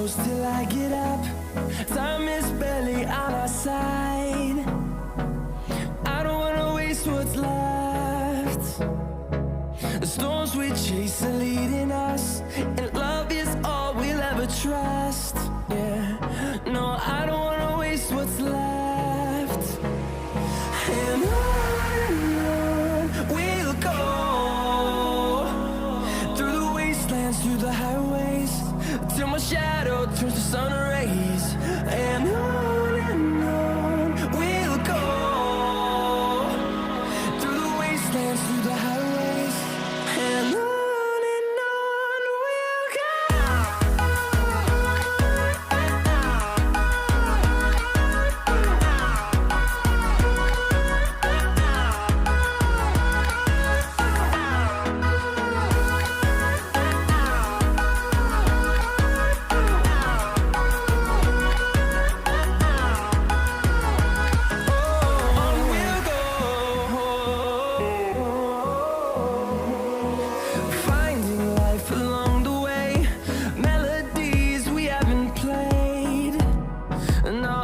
close till I get up. Time is barely on our side. I don't wanna waste what's left. The storms we chase are leading us, and love is all we'll ever trust. Yeah, no, I don't wanna waste what's left. And on we'll go, through the wastelands, through the highways, till my shadow turns to sun rays. And on we'll go, through the wastelands, through the highways, and on we'll go. Finding life along the way, melodies we haven't played. No,